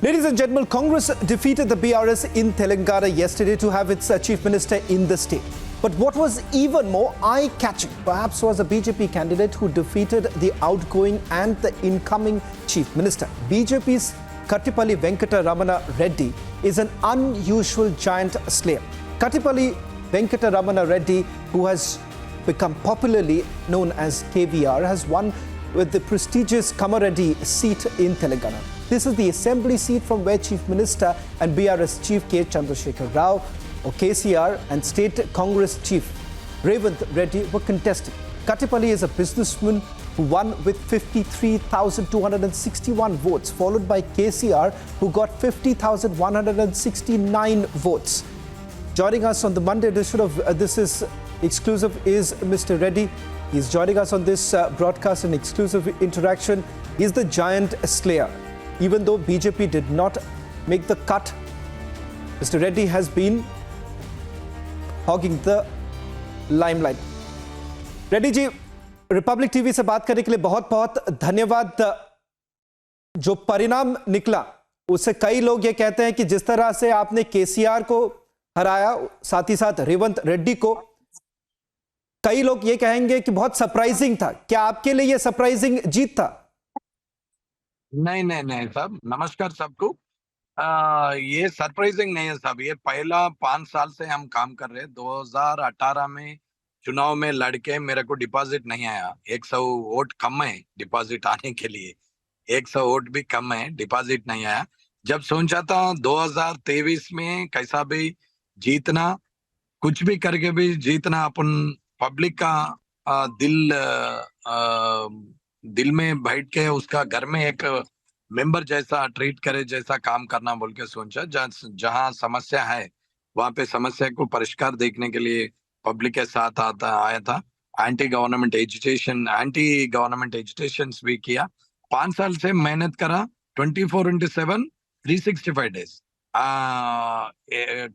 Ladies and gentlemen, Congress defeated the BRS in Telangana yesterday to have its chief minister in the state. But what was even more eye-catching, perhaps, was a BJP candidate who defeated the outgoing and the incoming chief minister. BJP's Kattipalli Venkata Ramana Reddy is an unusual giant slayer. Kattipalli Venkata Ramana Reddy, who has become popularly known as KVR, has won with the prestigious Kamareddy seat in Telangana. This is the assembly seat from where Chief Minister and BRS Chief K. Chandrasekhar Rao, or KCR, and State Congress Chief Revant Reddy were contesting. Kattipalli is a businessman who won with 53,261 votes, followed by KCR, who got 50,169 votes. Joining us on the Monday edition of This Is Exclusive is Mr. Reddy. He's joining us on this broadcast and exclusive interaction. He's the giant slayer. Even though BJP did not make the cut, Mr. Reddy has been hogging the limelight. Reddy ji, Republic TV से बात करने के लिए बहुत बहुत धन्यवाद। जो परिणाम निकला उससे कई लोग ये कहते हैं कि जिस तरह से आपने केसीआर को हराया, साथ ही साथ रेवंत रेड्डी को, कई लोग ये कहेंगे कि बहुत सरप्राइजिंग था। क्या आपके लिए ये सरप्राइजिंग जीत था? नहीं नहीं नहीं साहब, नमस्कार सबको। ये सरप्राइजिंग नहीं है साहब। ये पहला 5 साल से हम काम कर रहे हैं। 2018 में चुनाव में लड़के मेरे को डिपॉजिट नहीं आया। 100 वोट कम है डिपॉजिट आने के लिए, 100 वोट भी कम है, डिपॉजिट नहीं आया। जब सोचा था 2023 में कैसा भी जीतना, कुछ भी करके भी जीतना, अपन पब्लिक का दिल में बैठ के उसका घर में एक मेंबर जैसा ट्रीट करे, जैसा काम करना बोल के सोचा। जहाँ समस्या है वहां पे समस्या को परिष्कार देखने के लिए पब्लिक के साथ आया था। एंटी गवर्नमेंट एजुटेशन भी किया। 5 साल से मेहनत करा, 24/7 365 डेज।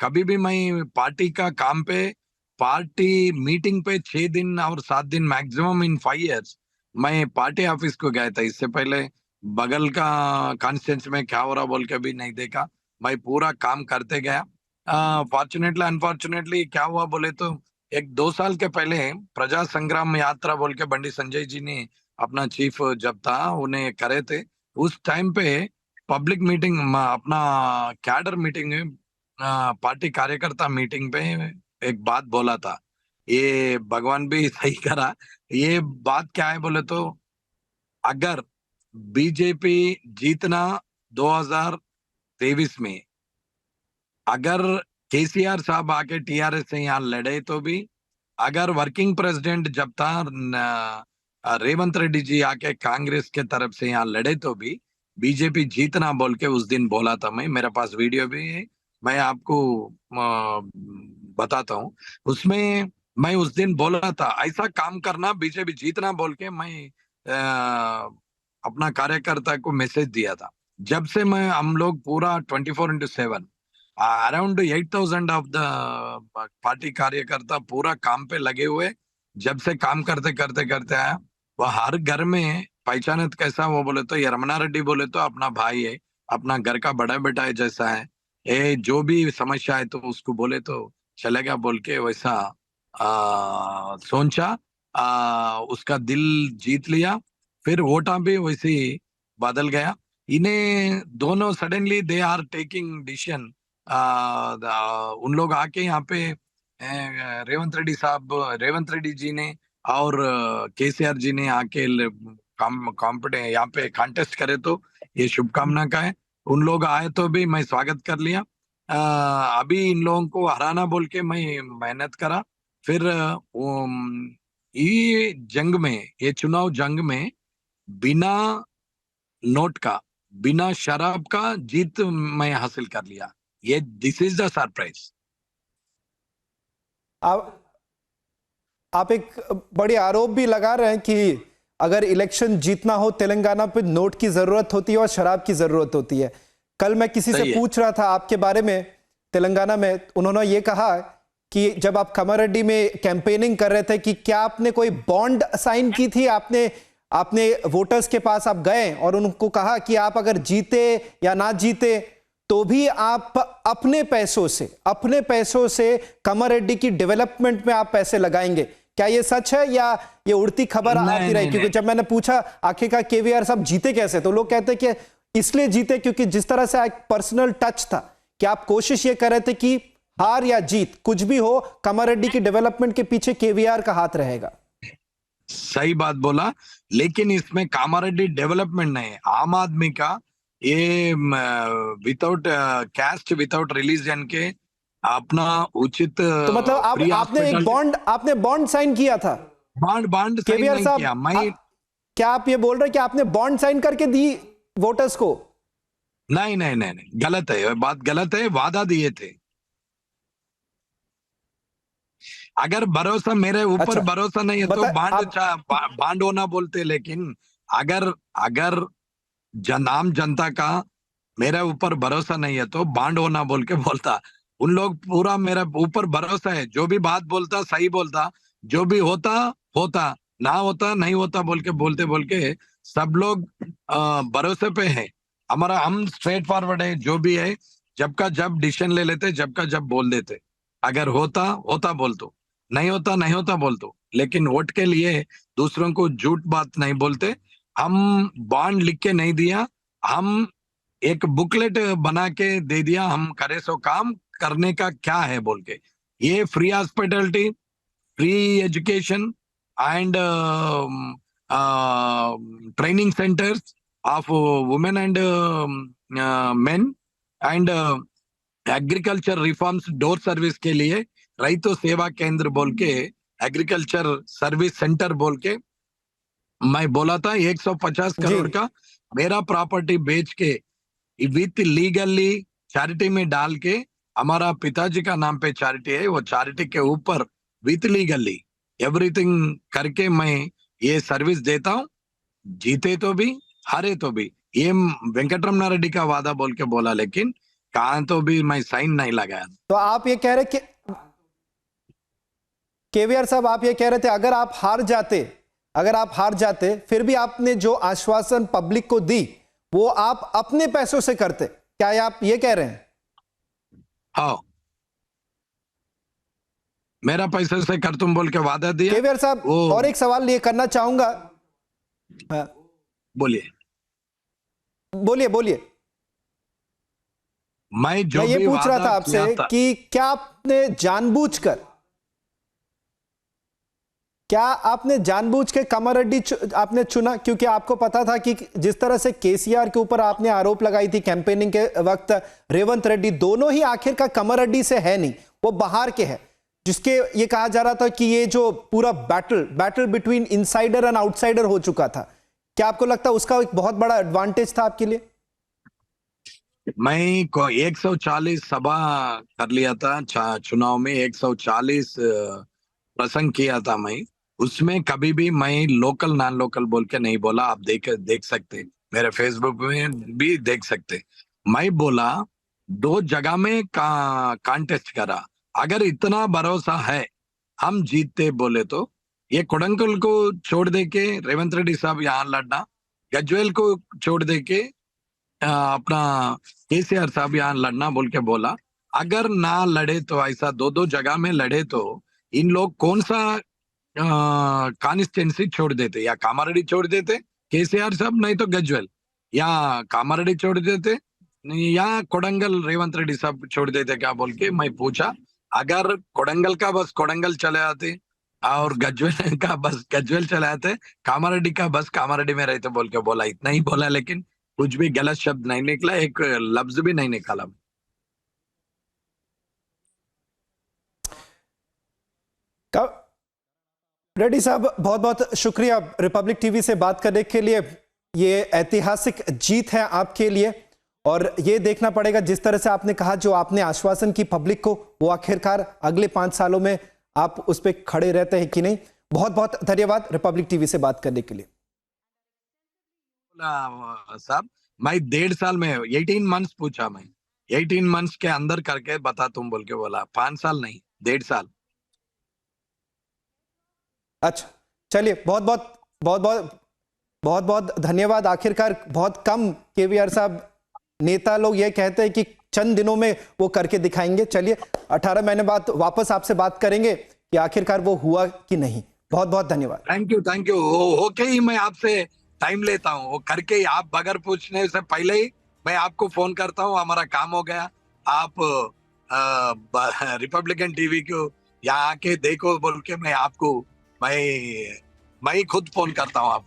कभी भी मैं पार्टी का काम पे, पार्टी मीटिंग पे 6 दिन और 7 दिन मैक्सिमम इन 5 years मैं पार्टी ऑफिस को गया था। इससे पहले बगल का कॉन्स्टिट्यूंसी में क्या हो रहा बोल के भी नहीं देखा। मैं पूरा काम करते गया। फॉर्चुनेटली अनफॉर्चुनेटली क्या हुआ बोले तो, 1-2 साल के पहले प्रजा संग्राम यात्रा बोल के बंडी संजय जी ने अपना चीफ जब था उन्हें करे थे। उस टाइम पे पब्लिक मीटिंग, अपना कैडर मीटिंग में, पार्टी कार्यकर्ता मीटिंग पे एक बात बोला था। ये भगवान भी सही करा। ये बात क्या है बोले तो, अगर बीजेपी जीतना 2023 में, अगर केसीआर साहब आके टीआरएस से यहाँ लड़े तो भी, अगर वर्किंग प्रेसिडेंट जब था रेवंत रेड्डी जी आके कांग्रेस के तरफ से यहाँ लड़े तो भी बीजेपी जीतना बोल के उस दिन बोला था मैं। मेरे पास वीडियो भी है, मैं आपको बताता हूँ। उसमें मैं उस दिन बोला था ऐसा काम करना, बीजेपी जीतना बोल के मैं अपना कार्यकर्ता को मैसेज दिया था। जब से मैं, हम लोग पूरा 24/7 अराउंड 8,000 ऑफ द पार्टी कार्यकर्ता पूरा काम पे लगे हुए। जब से काम करते करते करते आया, वह हर घर में पहचानत कैसा वो बोले तो, ये रमना रेड्डी बोले तो अपना भाई है, अपना घर का बड़ा बेटा है जैसा है। ये जो भी समस्या है तो उसको बोले तो चलेगा बोल के वैसा सोचा। उसका दिल जीत लिया। फिर वोटा भी वैसे ही बदल गया। इन्हें दोनों suddenly they are taking decision. उन लोग आके यहाँ पे रेवंत रेड्डी जी ने और केसीआर जी ने आके यहाँ पे कॉन्टेस्ट करे तो ये शुभकामना का है। उन लोग आए तो भी मैं स्वागत कर लिया। अभी इन लोगों को हराना बोल के मैं मेहनत करा। फिर ये जंग में, ये चुनाव जंग में बिना नोट का, बिना शराब का जीत मैं हासिल कर लिया। ये दिस इज द सरप्राइज। आप एक बड़े आरोप भी लगा रहे हैं कि अगर इलेक्शन जीतना हो तेलंगाना पे नोट की जरूरत होती है और शराब की जरूरत होती है। कल मैं किसी से पूछ रहा था आपके बारे में तेलंगाना में, उन्होंने ये कहा कि जब आप कमारेड्डी में कैंपेनिंग कर रहे थे कि क्या आपने कोई बॉन्ड साइन की थी, आपने आपने वोटर्स के पास आप गए और उनको कहा कि आप अगर जीते या ना जीते तो भी आप अपने पैसों से कमारेड्डी की डेवलपमेंट में आप पैसे लगाएंगे। क्या ये सच है या ये उड़ती खबर आती रही? क्योंकि जब मैंने पूछा आखिरकार केवीआर साहब जीते कैसे, तो लोग कहते हैं कि इसलिए जीते क्योंकि जिस तरह से एक पर्सनल टच था कि आप कोशिश ये कर रहे थे कि हार या जीत कुछ भी हो, कमारेड्डी की डेवलपमेंट के पीछे केवीआर का हाथ रहेगा। सही बात बोला, लेकिन इसमें कामारेड्डी डेवलपमेंट नहीं है, आम आदमी का ये विदाउट कैस्ट विदाउट रिलीजन के अपना उचित तो मतलब आपने बॉन्ड साइन किया था? बॉन्ड साइन केवीआर नहीं साहब, किया मैं। क्या आप ये बोल रहे हैं कि आपने बॉन्ड साइन करके दी वोटर्स को? नहीं नहीं नहीं नहीं, गलत है, बात गलत है। वादा दिए थे। अगर भरोसा मेरे ऊपर भरोसा नहीं है तो बांड होना बोलते, लेकिन अगर अगर नाम जनता का मेरे ऊपर भरोसा नहीं है तो बांड होना बोल के बोलता। उन लोग पूरा मेरे ऊपर भरोसा है, जो भी बात बोलता सही बोलता, जो भी होता होता, ना होता नहीं होता बोल के सब लोग भरोसे पे है हमारा। हम स्ट्रेट फॉरवर्ड है, जो भी है जब का जब डिसीजन ले लेते, जब का जब बोल देते। अगर होता होता बोल दो, नहीं होता नहीं होता बोल दो, लेकिन वोट के लिए दूसरों को झूठ बात नहीं बोलते। हम बॉन्ड लिख के नहीं दिया, हम एक बुकलेट बना के दे दिया, हम करे सो काम करने का क्या है बोल के। ये free hospitality, free education and training centres of women and main and agriculture reforms, door service के लिए रैतु सेवा केंद्र बोल के, एग्रीकल्चर सर्विस सेंटर बोल के मैं बोला था। 150 करोड़ का मेरा प्रॉपर्टी बेच के विथ लीगली चैरिटी में डाल के, हमारा पिताजी का नाम पे चैरिटी है, वो चैरिटी के ऊपर विथ लीगली एवरीथिंग करके मैं ये सर्विस देता हूँ। जीते तो भी हारे तो भी, ये वेंकटरमण रेड्डी का वादा बोल के बोला, लेकिन कहा तो भी मैं साइन नहीं लगाया। तो आप ये कह रहे कि केवीआर साहब, आप ये कह रहे थे अगर आप हार जाते फिर भी आपने जो आश्वासन पब्लिक को दी वो आप अपने पैसों से करते, क्या आप ये कह रहे हैं? हाँ, मेरा पैसे से कर तुम बोल के वादा दिया। केवीआर साहब, और एक सवाल ये करना चाहूंगा। हाँ, बोलिए बोलिए। मैं ये पूछ रहा था आपसे कि क्या आपने जानबूझ के कमारेड्डी आपने चुना, क्योंकि आपको पता था कि जिस तरह से केसीआर के ऊपर आपने आरोप लगाई थी कैंपेनिंग के वक्त, रेवंत रेड्डी दोनों ही आखिर का कमारेड्डी से है नहीं, वो बाहर के हैं, जिसके ये कहा जा रहा था कि ये जो पूरा battle between insider and outsider हो चुका था। क्या आपको लगता है उसका एक बहुत बड़ा एडवांटेज था आपके लिए? मैं को 140 सभा कर लिया था चुनाव में, 140 प्रसंग किया था मैं। उसमें कभी भी मैं लोकल नॉन लोकल बोल के नहीं बोला। आप देख सकते, मेरे फेसबुक में भी देख सकते। मैं बोला 2 जगह में कॉन्टेस्ट करा। अगर इतना भरोसा है हम जीतते बोले तो ये कोडंगल को छोड़ दे के रेवंत रेड्डी साहब यहाँ लड़ना, गजवेल को छोड़ दे के अपना केसीआर साहब यहाँ लड़ना बोल के बोला। अगर ना लड़े तो, ऐसा 2 जगह में लड़े तो इन लोग कौन सा कॉन्स्टिट्यूंसी छोड़ देते? या कामारेड्डी छोड़ देते केसीआर साहब, नहीं तो गजवेल, या कामारेड्डी छोड़ देते या कोडंगल रेवंत रेड्डी साहब छोड़ देते क्या बोल के मैं पूछा। अगर कोडंगल का बस कोडंगल चले आते और गजवेल का बस गजवेल चले आते, कामारेड्डी का बस कामारेड्डी में रहते बोल के बोला। इतना ही बोला, लेकिन कुछ भी गलत शब्द नहीं निकला, एक लफ्ज भी नहीं निकाला। रेड्डी साहब, बहुत बहुत शुक्रिया रिपब्लिक टीवी से बात करने के लिए। ये ऐतिहासिक जीत है आपके लिए, और ये देखना पड़ेगा जिस तरह से आपने कहा, जो आपने आश्वासन की पब्लिक को, वो आखिरकार अगले 5 सालों में आप उस पर खड़े रहते हैं कि नहीं। बहुत बहुत धन्यवाद रिपब्लिक टीवी से बात करने के लिए। साहब, मैं 1.5 साल में 18 मंथ्स पूछा, मैं 18 मंथ्स के अंदर करके बता तुम बोल के बोला। 5 साल नहीं, 1.5 साल। अच्छा, चलिए, बहुत बहुत बहुत बहुत धन्यवाद। आखिरकार बहुत कम केवीआर साहब नेता लोग ये कहते हैं कि चंद दिनों में वो करके दिखाएंगे। चलिए 18 महीने बाद वापस आपसे बात करेंगे कि आखिरकार वो हुआ कि नहीं। बहुत बहुत धन्यवाद। थैंक यू ओके ही मैं आपसे टाइम लेता हूँ, वो करके ही आप बगैर पूछने से पहले ही मैं आपको फोन करता हूँ। हमारा काम हो गया। आप रिपब्लिकन टीवी को यहाँ आके देखो बोल के मैं ही खुद फोन करता हूँ आप।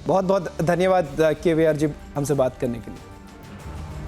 बहुत बहुत धन्यवाद केवीआर जी हमसे बात करने के लिए।